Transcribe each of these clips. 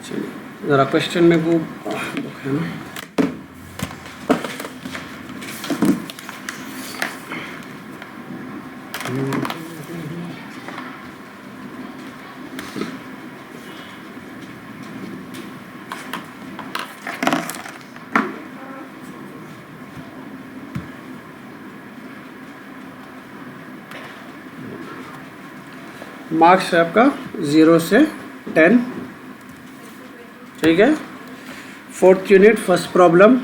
चलिए ज़रा क्वेश्चन में वो बुक है ना, मार्क्स है आपका 0 से 10, ठीक है। 4th unit first problem,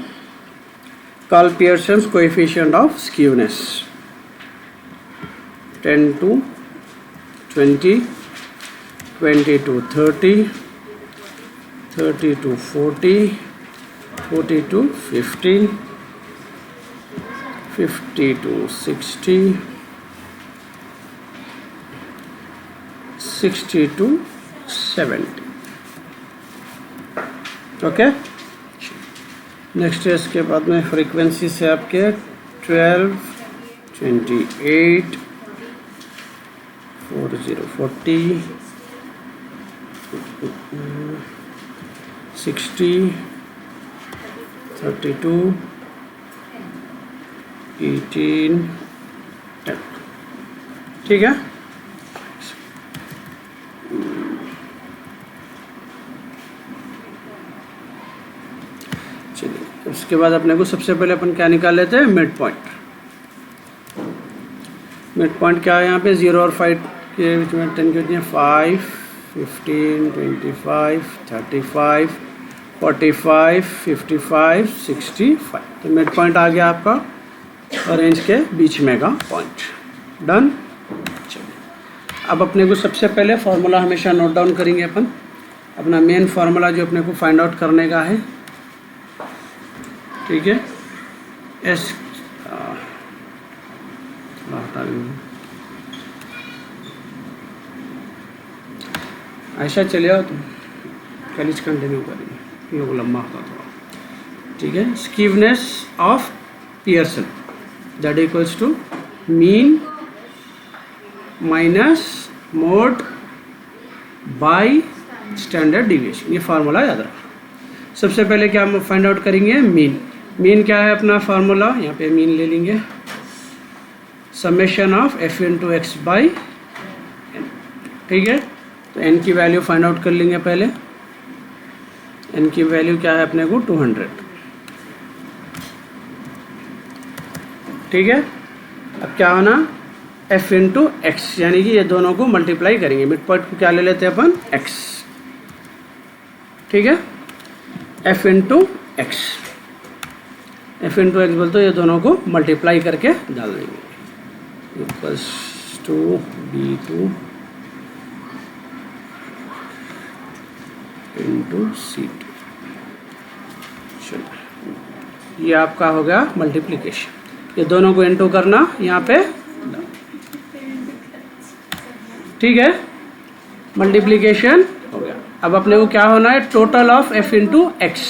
Karl Pearson's coefficient of skewness. 10 to 20, 20 to 30, 30 to 40, 40 to 50, 50 to 60, 60 to 70। Okay, next है इसके बाद में फ्रीक्वेंसी से आपके 12, 28, 40, 40, 60, 32, 18, 10, ठीक है। चलिए उसके बाद अपने को सबसे पहले अपन क्या निकाल लेते हैं, मिड पॉइंट। मिड पॉइंट क्या है यहाँ पे, 0 और 5 के बीच में 10 के बीच में 5, 15, 25, 35, 45, 55, 65। तो मिड पॉइंट आ गया आपका और रेंज के बीच में का पॉइंट। डन। चलिए अब अपने को सबसे पहले फार्मूला हमेशा नोट डाउन करेंगे अपन, अपना मेन फार्मूला जो अपने को फाइंड आउट करने का है, ठीक है। एस ऐसा चले आओ तुम, कल कंटिन्यू करेंगे, ये लंबा होता थोड़ा, ठीक है। Skewness of Pearson that equals to mean minus mode by standard deviation, ये फार्मूला याद रखना। सबसे पहले क्या हम फाइंड आउट करेंगे, मीन। मीन क्या है अपना फार्मूला, यहाँ पे मीन ले लेंगे, summation of F into X by N, ठीक है। तो एन की वैल्यू फाइंड आउट कर लेंगे पहले। एन की वैल्यू क्या है अपने को 200, ठीक है। अब क्या होना, एफ इंटू एक्स, यानी कि ये दोनों को मल्टीप्लाई करेंगे। मिड पॉइंट को क्या ले लेते हैं अपन, एक्स, ठीक है। F into x, F into x बोलते ये दोनों को मल्टीप्लाई करके डाल देंगे, equals to B2 into C2। चलो ये आपका हो गया मल्टीप्लिकेशन, ये दोनों को इंटू करना यहाँ पे, ठीक है। मल्टीप्लिकेशन हो गया। अब अपने को क्या होना है, total of F into x,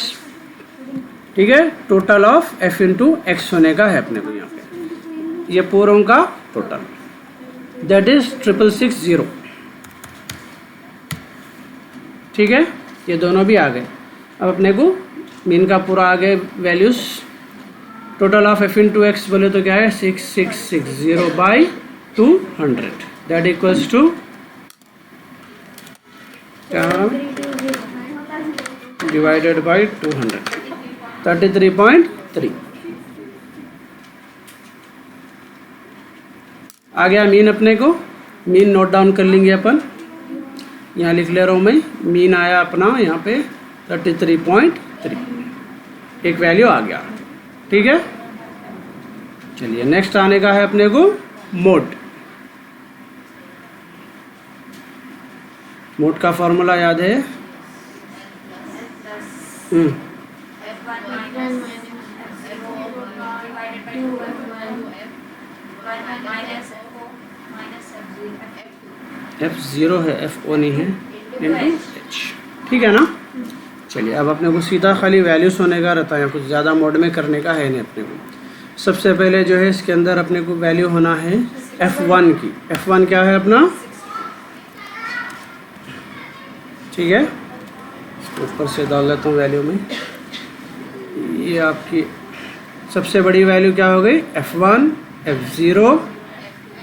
ठीक है। Total of F into x होने का है अपने को यहाँ पे, ये पूरों का टोटल, दैट इज 6660, ठीक है। ये दोनों भी आ गए। अब अपने को मीन का पूरा आ गए values. Total of F into x बोले तो क्या है, 6660 by 200, that equals two divided by 200, 33.3 आ गया मीन। अपने को मीन नोट डाउन कर लेंगे अपन, यहाँ लिख ले रहा हूँ मैं। मीन आया अपना यहाँ पे 33.3, एक वैल्यू आ गया, ठीक है। चलिए नेक्स्ट आने का है अपने को मोड। मोड का फॉर्मूला याद है, F0 है, F0 नहीं है, इंटू H, ठीक है ना। चलिए अब अपने को सीधा खाली वैल्यूज होने का रहता है, कुछ ज़्यादा मोड में करने का है नहीं अपने को। सबसे पहले जो है इसके अंदर अपने को वैल्यू होना है F1 की। F1 क्या है अपना, ठीक है। इसको ऊपर से डाल देता हूँ वैल्यू में। ये आपकी सबसे बड़ी वैल्यू क्या हो गई, F1, F0,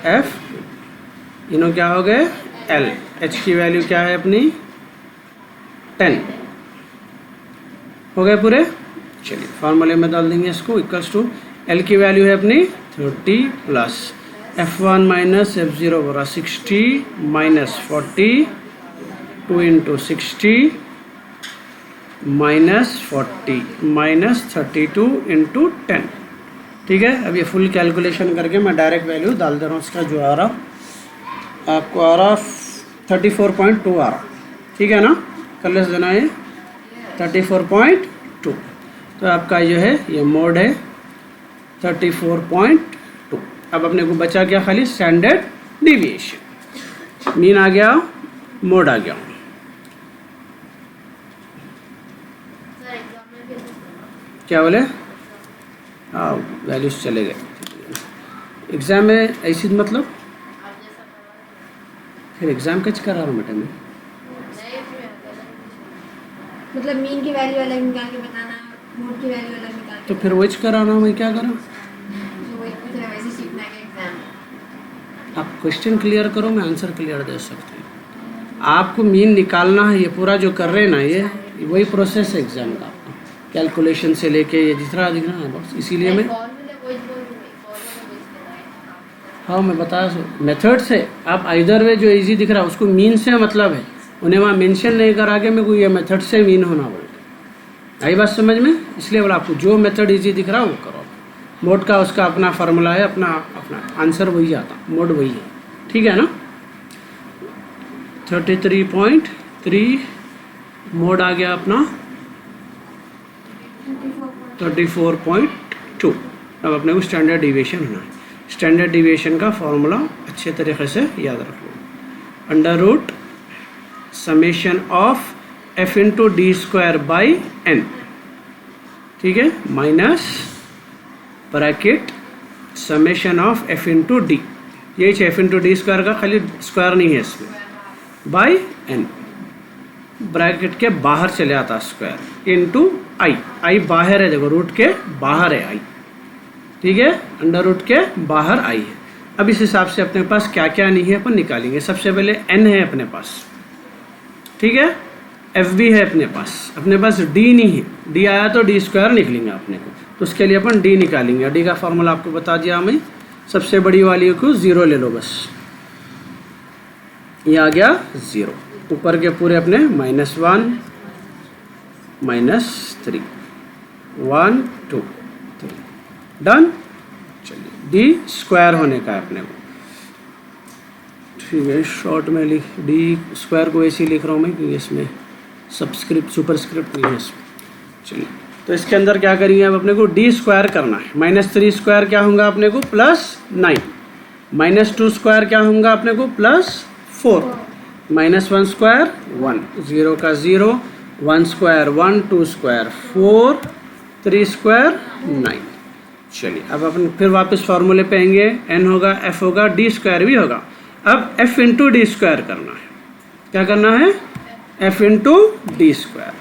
F2, इन्हों क्या हो गए L। H की वैल्यू क्या है अपनी 10 हो गए पूरे। चलिए फार्मूले में डाल देंगे इसको, इक्वल्स टू L की वैल्यू है अपनी 30 प्लस F1 माइनस F0 बरा 60 minus 40 2 into 60 minus 40 minus 32 into 10। ठीक है, अब ये फुल कैलकुलेशन करके मैं डायरेक्ट वैल्यू डाल दे रहा हूँ। इसका जो आ रहा आपको आ रहा 34.2 आ रहा। ठीक है ना, कर ले देना ये 34.2। तो आपका जो है ये मोड है 34.2। अब अपने को बचा क्या, खाली स्टैंडर्ड डिविएशन। मीन आ गया, मोड आ गया। क्या बोले, हाँ वैल्यूज चले गए एग्जाम में ऐसी मतलब, फिर एग्जाम कच करा रहा हूँ बेटा मैं, मतलब मीन की वैल्यू अलग निकाल के बताना, मोड की वैल्यू अलग निकाल के, तो फिर वही करा रहा हूँ मैं, क्या करा। जो वही पूछ रहा है वैसे सीखना है एग्जाम। आप क्वेश्चन क्लियर करो, मैं आंसर क्लियर दे सकती हूँ। आपको मीन निकालना है, ये पूरा जो कर रहे हैं ना ये वही प्रोसेस है एग्जाम का, कैलकुलेशन से लेके ये जितना दिख रहा है बस। इसीलिए मैं हाँ मैं बता मेथड से आप आइदर वे जो इजी दिख रहा है उसको मीन से मतलब है, उन्हें वहाँ मेंशन नहीं करा के मेरे को ये मेथड से मीन होना बोल के, आई बात समझ में। इसलिए बोला आपको जो मेथड इजी दिख रहा है वो करो। मोड का उसका अपना फार्मूला है, अपना अपना आंसर वही आता, मोड वही है। ठीक है ना, 33.3 मोड आ गया अपना 34.2। अब अपने को स्टैंडर्ड डिविएशन होना है। स्टैंडर्ड डिविएशन का फॉर्मूला अच्छे तरीके से याद रख लो, under root summation of f into D square by N. ठीक है, minus bracket summation of f into D, ये f इंटू डी स्क्वायर का खाली स्क्वायर नहीं है इसमें, बाई एन ब्रैकेट के बाहर चले आता स्क्वायर इंटू आई। आई बाहर है, देखो रूट के बाहर है आई। ठीक है, अंडर रूट के बाहर आई है। अब इस हिसाब से अपने पास क्या क्या नहीं है अपन निकालेंगे। सबसे पहले n है अपने पास, ठीक है, f भी है अपने पास d नहीं है, d आया तो डी स्क्वायर निकलेंगे अपने को, तो उसके लिए अपन d निकालेंगे। d का फॉर्मूला आपको बता दिया हमें, सबसे बड़ी वाली को 0 ले लो बस, ये आ गया 0। ऊपर के पूरे अपने -1 -3 1 2 3 डन। चलिए डी स्क्वायर होने का है अपने को, ठीक है, शॉर्ट में लिख डी स्क्वायर को ऐसे ही लिख रहा हूँ मैं क्योंकि इसमें सबस्क्रिप्ट सुपरस्क्रिप्ट नहीं है इसमें। चलिए तो इसके अंदर क्या करेंगे, अब अपने को डी स्क्वायर करना है। -3 स्क्वायर क्या होगा अपने को +9, -2 स्क्वायर क्या होगा अपने को +4, -1 स्क्वायर 1, 0 का 0, 1 स्क्वायर 1, 2 स्क्वायर 4, 3 स्क्वायर 9। चलिए अब अपन फिर वापस फार्मूले पे आएंगे, n होगा, f होगा, डी स्क्वायर भी होगा। अब f इंटू डी स्क्वायर करना है। क्या करना है, f इंटू डी स्क्वायर।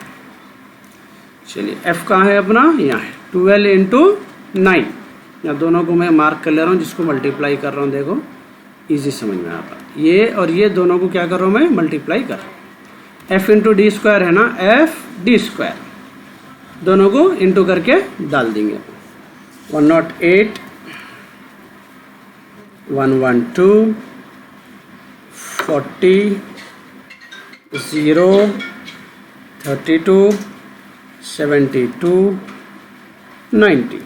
चलिए f कहाँ है अपना, यहाँ है, 12 इंटू 9। यहाँ दोनों को मैं मार्क कर ले रहा हूँ, जिसको मल्टीप्लाई कर रहा हूँ, देखो इजी समझ में आता। ये और ये दोनों को क्या कर रहा हूँ मैं, मल्टीप्लाई कर रहा हूँ। f इंटू डी स्क्वायर है ना, f डी स्क्वायर, दोनों को इंटू करके डाल देंगे। 108 112 40 0 32 72 90।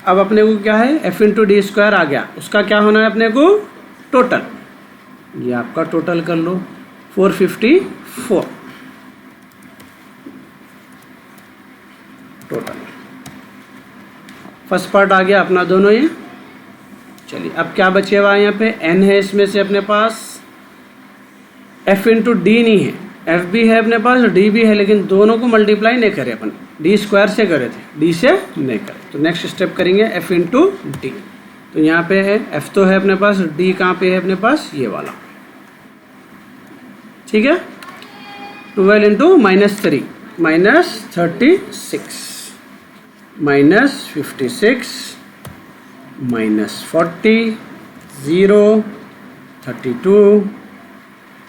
अब अपने को क्या है, f इंटू डी स्क्वायर आ गया, उसका क्या होना है अपने को, टोटल। ये आपका टोटल कर लो 454 टोटल। फर्स्ट पार्ट आ गया अपना दोनों ये। चलिए अब क्या बचे हुआ है, यहाँ पे n है, इसमें से अपने पास f इंटू डी नहीं है, f भी है अपने पास, d भी है, लेकिन दोनों को मल्टीप्लाई नहीं करे अपन, डी स्क्वायर से करे थे, d से नहीं करे। तो नेक्स्ट स्टेप करेंगे f इंटू डी। तो यहाँ पे है f तो है अपने पास, d कहाँ पे है अपने पास, ये वाला, ठीक है। 12 इंटू -3 -36 -56 -40 0 32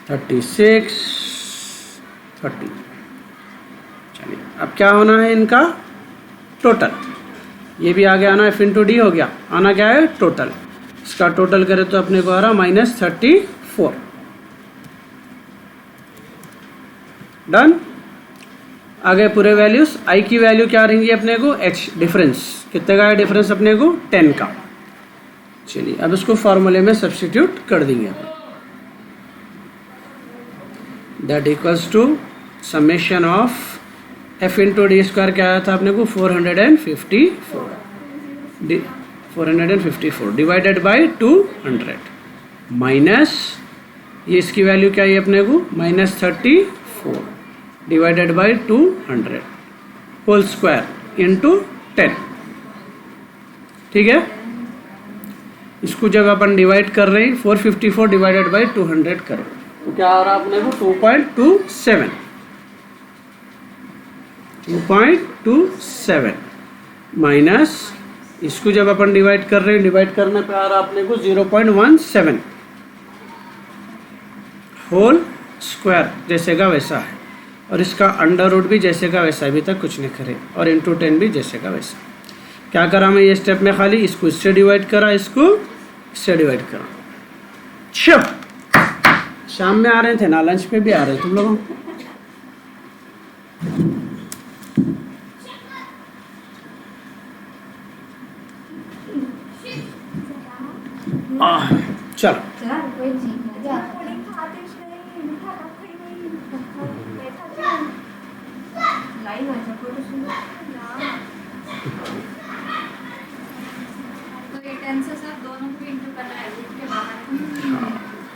36 30। चलिए अब क्या होना है इनका टोटल, ये भी आगे आना, f इंटू डी हो गया, आना क्या है टोटल। इसका टोटल करें तो अपने को आ रहा -34। डन। आगे पूरे वैल्यूज, i की वैल्यू क्या रहेंगी अपने को, h डिफरेंस कितने का है डिफरेंस अपने को 10 का। चलिए अब इसको फॉर्मूले में सब्स्टिट्यूट कर देंगे अपन। That equals to summation of f into D square क्या आया था अपने को 454 डिवाइडेड बाई 200 माइनस ये इसकी वैल्यू क्या है अपने को -34 divided by 200 whole square into 10। ठीक है, इसको जब अपन डिवाइड कर रहे हैं 454 डिवाइडेड बाई 200 करें तो क्या आ रहा है अपने को 2.27 माइनस इसको जब अपन डिवाइड कर रहे हैं, डिवाइड करने पे आ रहा है अपने को 0.17 होल स्क्वायर जैसे का वैसा है, और इसका अंडर रूट भी जैसे का वैसा, अभी तक कुछ नहीं करे, और इंटू 10 भी जैसे का वैसा। क्या करा मैं ये स्टेप में, खाली इसको इससे डिवाइड करा, इसको इससे डिवाइड करा। शाम में आ रहे थे ना, लंच पे भी आ रहे तुम लोग। चलो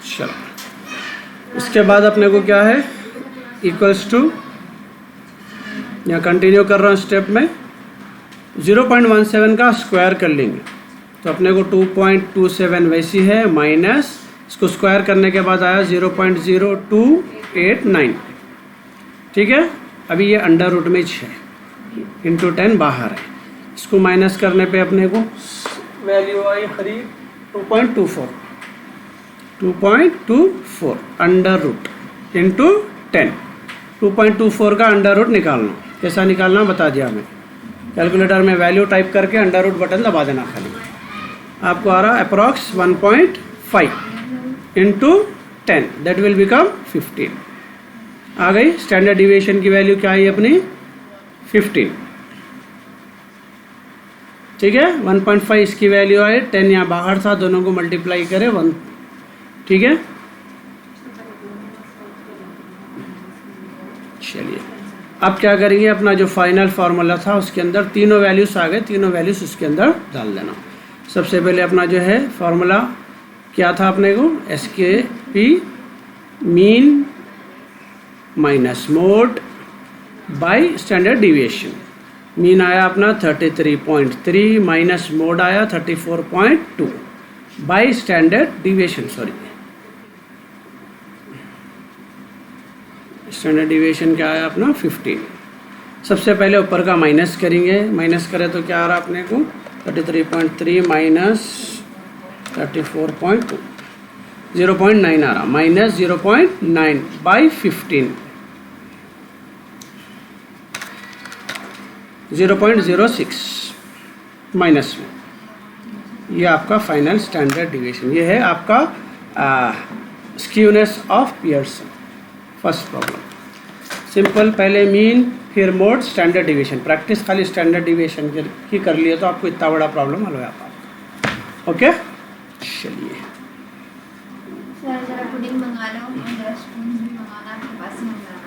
चलो, इसके बाद अपने को क्या है इक्वल्स टू, यहाँ कंटिन्यू कर रहा हूँ स्टेप में, 0.17 का स्क्वायर कर लेंगे तो अपने को 2.27 वैसी है, माइनस इसको स्क्वायर करने के बाद आया 0.0289। ठीक है, अभी ये अंडर रूट में 6 इंटू 10 बाहर है, इसको माइनस करने पे अपने को वैल्यू आई करीब 2.24 अंडर रूट इंटू 10। 2.24 का अंडर रूट निकालना, कैसा निकालना बता दिया हमें, कैलकुलेटर में वैल्यू टाइप करके अंडर रूट बटन दबा देना खाली, आपको आ रहा approx 1.5 into 10 that will become 15। आ गई स्टैंडर्ड डिविएशन की वैल्यू क्या आई अपनी 15। ठीक है, 1.5 इसकी वैल्यू आई, 10 यहाँ बाहर था, दोनों को मल्टीप्लाई करें 1। ठीक है, चलिए अब क्या करेंगे, अपना जो फाइनल फार्मूला था उसके अंदर तीनों वैल्यूज आ गए, तीनों वैल्यूज उसके अंदर डाल देना। सबसे पहले अपना जो है फार्मूला क्या था अपने को, SKP mean minus mode by standard deviation. Mean आया अपना 33.3 माइनस मोड आया 34.2 bye standard deviation, sorry standard deviation क्या आया अपना 15। सबसे पहले ऊपर का माइनस करेंगे, माइनस करें तो क्या आ रहा अपने को 33.3 माइनस 34.2, 0.9 आ रहा, माइनस 0.9 बाई 15, 0.06 माइनस में। ये आपका फाइनल स्टैंडर्ड डिविएशन, ये है आपका skewness of Pearson. First problem simple, पहले मीन फिर मोड स्टैंडर्ड डिविएशन, प्रैक्टिस खाली स्टैंडर्ड डिविएशन की कर लिए तो आपको इतना बड़ा प्रॉब्लम हल हो जाता है। ओके चलिए सर जरा पुडिंग मंगा लो, जरा स्पून भी मंगाना, आपके पास ही मंगाना।